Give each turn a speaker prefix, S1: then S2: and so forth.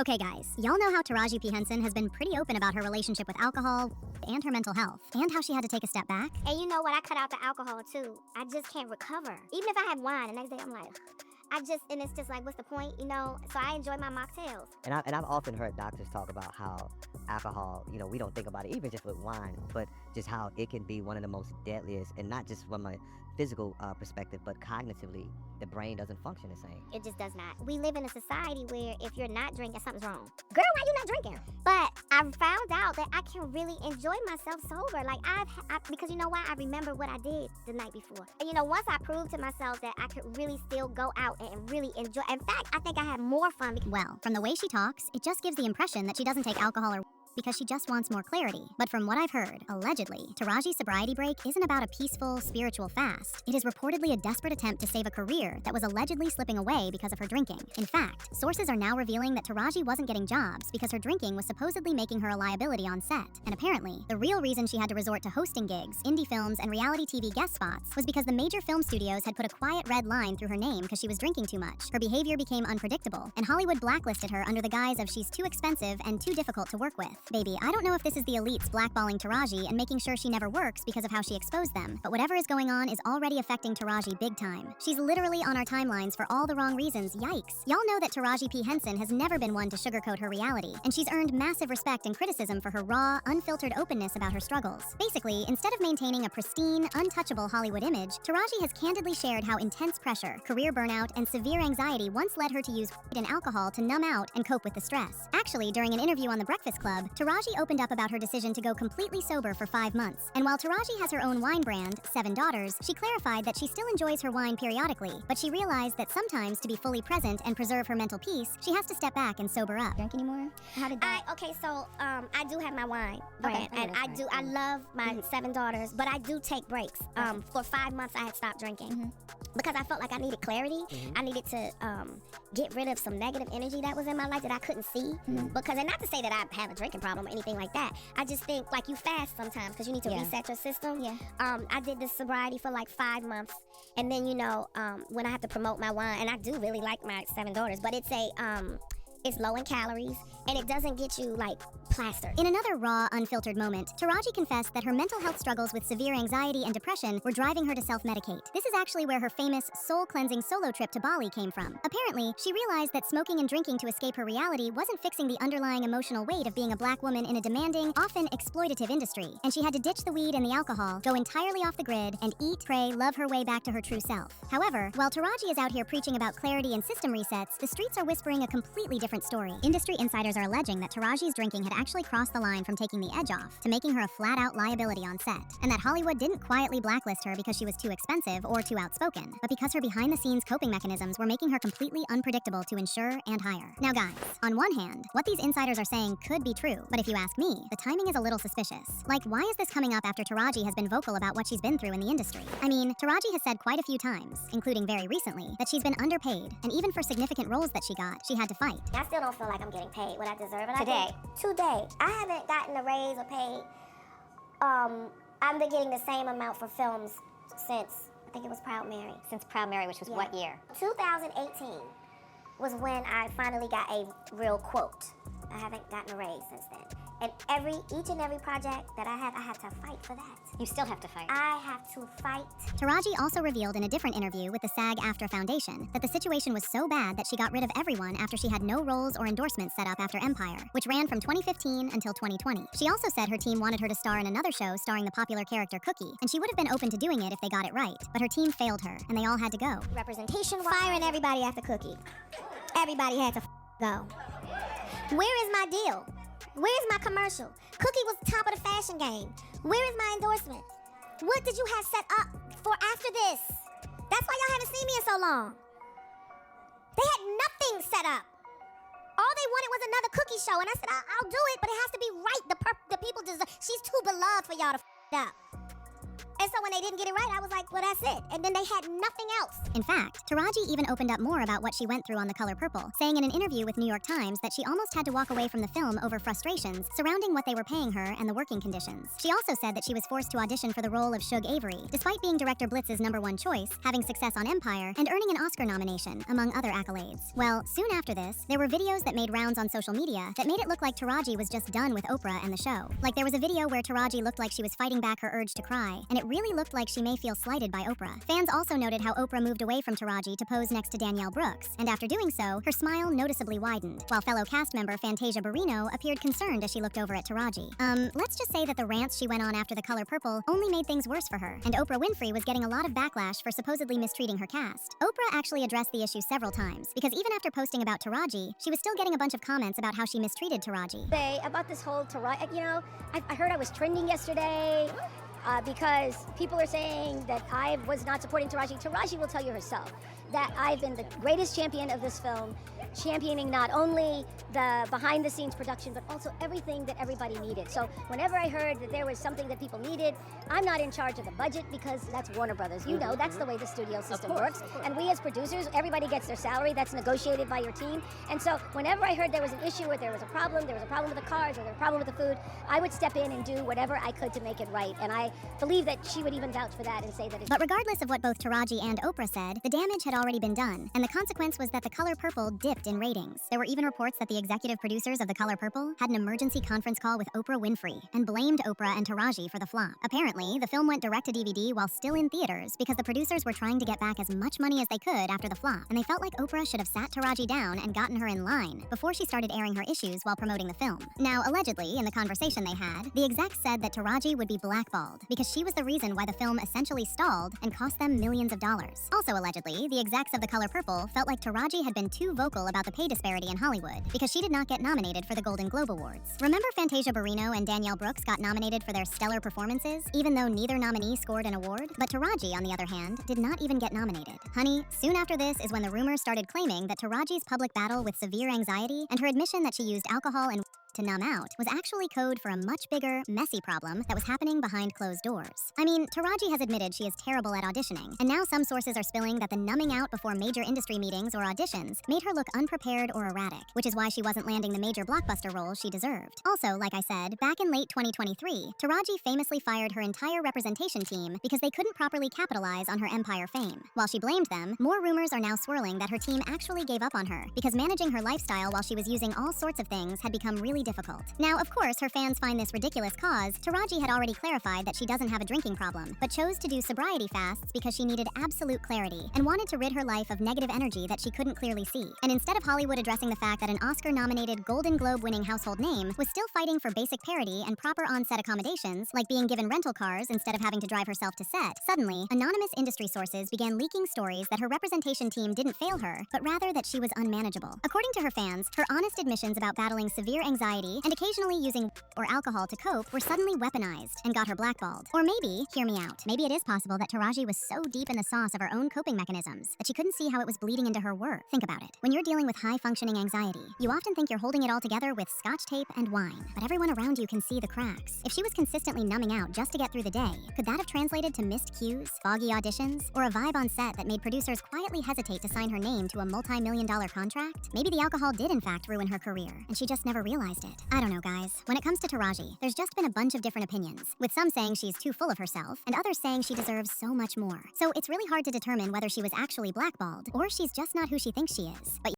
S1: Okay, guys, y'all know how Taraji P Henson has been pretty open about her relationship with alcohol and her mental health, and how she had to take a step back?
S2: And you know what? I cut out the alcohol too. I just can't recover. Even if I have wine, the next day I'm like, and it's just like, what's the point, you know? So I enjoy my mocktails.
S3: And I've often heard doctors talk about how alcohol, we don't think about it, even just with wine, but just how it can be one of the most deadliest, and not just from a physical perspective, but cognitively, the brain doesn't function the same.
S2: It just does not. We live in a society where if you're not drinking, something's wrong. Girl, why you not drinking? But I found out that I can really enjoy myself sober. Like because you know why? I remember what I did the night before. And once I proved to myself that I could really still go out and really enjoy. In fact, I think I had more fun.
S1: Well, from the way she talks, it just gives the impression that she doesn't take alcohol or because she just wants more clarity. But from what I've heard, allegedly, Taraji's sobriety break isn't about a peaceful, spiritual fast. It is reportedly a desperate attempt to save a career that was allegedly slipping away because of her drinking. In fact, sources are now revealing that Taraji wasn't getting jobs because her drinking was supposedly making her a liability on set. And apparently, the real reason she had to resort to hosting gigs, indie films, and reality TV guest spots was because the major film studios had put a quiet red line through her name because she was drinking too much. Her behavior became unpredictable, and Hollywood blacklisted her under the guise of she's too expensive and too difficult to work with. Baby, I don't know if this is the elites blackballing Taraji and making sure she never works because of how she exposed them, but whatever is going on is already affecting Taraji big time. She's literally on our timelines for all the wrong reasons, yikes. Y'all know that Taraji P Henson has never been one to sugarcoat her reality, and she's earned massive respect and criticism for her raw, unfiltered openness about her struggles. Basically, instead of maintaining a pristine, untouchable Hollywood image, Taraji has candidly shared how intense pressure, career burnout, and severe anxiety once led her to use weed and alcohol to numb out and cope with the stress. Actually, during an interview on The Breakfast Club, Taraji opened up about her decision to go completely sober for 5 months. And while Taraji has her own wine brand, 7 Daughters, she clarified that she still enjoys her wine periodically, but she realized that sometimes to be fully present and preserve her mental peace, she has to step back and sober up.
S4: Drink anymore? How did that?
S2: I do have my wine brand, and I love my 7 Daughters, but I do take breaks. For 5 months I had stopped drinking because I felt like I needed clarity. I needed to get rid of some negative energy that was in my life that I couldn't see. Because, and not to say that I have a drinking problem or anything like that, I just think like you fast sometimes because you need to reset your system. I did this sobriety for like 5 months, and then when I have to promote my wine, and I do really like my 7 Daughters, but it's low in calories, and it doesn't get you like plastered.
S1: In another raw, unfiltered moment, Taraji confessed that her mental health struggles with severe anxiety and depression were driving her to self-medicate. This is actually where her famous soul-cleansing solo trip to Bali came from. Apparently, she realized that smoking and drinking to escape her reality wasn't fixing the underlying emotional weight of being a black woman in a demanding, often exploitative industry, and she had to ditch the weed and the alcohol, go entirely off the grid, and eat, pray, love her way back to her true self. However, while Taraji is out here preaching about clarity and system resets, the streets are whispering a completely different story. Industry insiders are alleging that Taraji's drinking had actually crossed the line from taking the edge off to making her a flat-out liability on set, and that Hollywood didn't quietly blacklist her because she was too expensive or too outspoken, but because her behind-the-scenes coping mechanisms were making her completely unpredictable to insure and hire. Now guys, on one hand, what these insiders are saying could be true, but if you ask me, the timing is a little suspicious. Like, why is this coming up after Taraji has been vocal about what she's been through in the industry? I mean, Taraji has said quite a few times, including very recently, that she's been underpaid, and even for significant roles that she got, she had to fight.
S2: I still don't feel like I'm getting paid what I deserve. And
S4: Today.
S2: I haven't gotten a raise or paid. I've been getting the same amount for films since, I think it was Proud Mary.
S4: Since Proud Mary, which was what year?
S2: 2018 was when I finally got a real quote. I haven't gotten a raise since then. And each and every project that I had to fight for that.
S4: You still have to fight.
S2: I have to fight.
S1: Taraji also revealed in a different interview with the SAG-AFTRA Foundation that the situation was so bad that she got rid of everyone after she had no roles or endorsements set up after Empire, which ran from 2015 until 2020. She also said her team wanted her to star in another show starring the popular character Cookie, and she would have been open to doing it if they got it right, but her team failed her, and they all had to go.
S2: Representation firing everybody after Cookie. Everybody had to go. Where is my deal? Where's my commercial? Cookie was top of the fashion game. Where is my endorsement? What did you have set up for after this? That's why y'all haven't seen me in so long. They had nothing set up. All they wanted was another Cookie show, and I said, I'll do it, but it has to be right. The people deserve. She's too beloved for y'all to up. And so when they didn't get it right, I was like, well, that's it. And then they had nothing else.
S1: In fact, Taraji even opened up more about what she went through on The Color Purple, saying in an interview with New York Times that she almost had to walk away from the film over frustrations surrounding what they were paying her and the working conditions. She also said that she was forced to audition for the role of Suge Avery, despite being director Blitz's #1 choice, having success on Empire, and earning an Oscar nomination, among other accolades. Well, soon after this, there were videos that made rounds on social media that made it look like Taraji was just done with Oprah and the show. Like there was a video where Taraji looked like she was fighting back her urge to cry, and it really looked like she may feel slighted by Oprah. Fans also noted how Oprah moved away from Taraji to pose next to Danielle Brooks, and after doing so, her smile noticeably widened, while fellow cast member Fantasia Barrino appeared concerned as she looked over at Taraji. Let's just say that the rants she went on after The Color Purple only made things worse for her, and Oprah Winfrey was getting a lot of backlash for supposedly mistreating her cast. Oprah actually addressed the issue several times, because even after posting about Taraji, she was still getting a bunch of comments about how she mistreated Taraji.
S5: About this whole Taraji, I heard I was trending yesterday because people are saying that I was not supporting Taraji. Taraji will tell you herself that I've been the greatest champion of this film, championing not only the behind-the-scenes production, but also everything that everybody needed. So whenever I heard that there was something that people needed, I'm not in charge of the budget because that's Warner Brothers. You know, that's the way the studio system works. And we as producers, everybody gets their salary. That's negotiated by your team. And so whenever I heard there was an issue or there was a problem with the cars or there was a problem with the food, I would step in and do whatever I could to make it right. And I believe that she would even vouch for that and say that it's...
S1: But regardless of what both Taraji and Oprah said, the damage had already been done, and the consequence was that The Color Purple dipped in ratings. There were even reports that the executive producers of The Color Purple had an emergency conference call with Oprah Winfrey and blamed Oprah and Taraji for the flop. Apparently, the film went direct to DVD while still in theaters because the producers were trying to get back as much money as they could after the flop, and they felt like Oprah should have sat Taraji down and gotten her in line before she started airing her issues while promoting the film. Now, allegedly, in the conversation they had, the execs said that Taraji would be blackballed because she was the reason why the film essentially stalled and cost them millions of dollars. Also allegedly, the execs of The Color Purple felt like Taraji had been too vocal about the pay disparity in Hollywood because she did not get nominated for the Golden Globe Awards. Remember Fantasia Barrino and Danielle Brooks got nominated for their stellar performances, even though neither nominee scored an award? But Taraji, on the other hand, did not even get nominated. Honey, soon after this is when the rumors started claiming that Taraji's public battle with severe anxiety and her admission that she used alcohol and to numb out was actually code for a much bigger, messy problem that was happening behind closed doors. I mean, Taraji has admitted she is terrible at auditioning, and now some sources are spilling that the numbing out before major industry meetings or auditions made her look unprepared or erratic, which is why she wasn't landing the major blockbuster roles she deserved. Also, like I said, back in late 2023, Taraji famously fired her entire representation team because they couldn't properly capitalize on her Empire fame. While she blamed them, more rumors are now swirling that her team actually gave up on her because managing her lifestyle while she was using all sorts of things had become really difficult. Now, of course, her fans find this ridiculous cause Taraji had already clarified that she doesn't have a drinking problem, but chose to do sobriety fasts because she needed absolute clarity and wanted to rid her life of negative energy that she couldn't clearly see. And instead of Hollywood addressing the fact that an Oscar-nominated Golden Globe-winning household name was still fighting for basic parity and proper on-set accommodations, like being given rental cars instead of having to drive herself to set, suddenly, anonymous industry sources began leaking stories that her representation team didn't fail her, but rather that she was unmanageable. According to her fans, her honest admissions about battling severe anxiety and occasionally using or alcohol to cope were suddenly weaponized and got her blackballed. Or maybe, hear me out, maybe it is possible that Taraji was so deep in the sauce of her own coping mechanisms that she couldn't see how it was bleeding into her work. Think about it. When you're dealing with high-functioning anxiety, you often think you're holding it all together with scotch tape and wine, but everyone around you can see the cracks. If she was consistently numbing out just to get through the day, could that have translated to missed cues, foggy auditions, or a vibe on set that made producers quietly hesitate to sign her name to a multi-million-dollar contract? Maybe the alcohol did in fact ruin her career, and she just never realized it. I don't know, guys. When it comes to Taraji, there's just been a bunch of different opinions, with some saying she's too full of herself, and others saying she deserves so much more. So it's really hard to determine whether she was actually blackballed, or she's just not who she thinks she is. But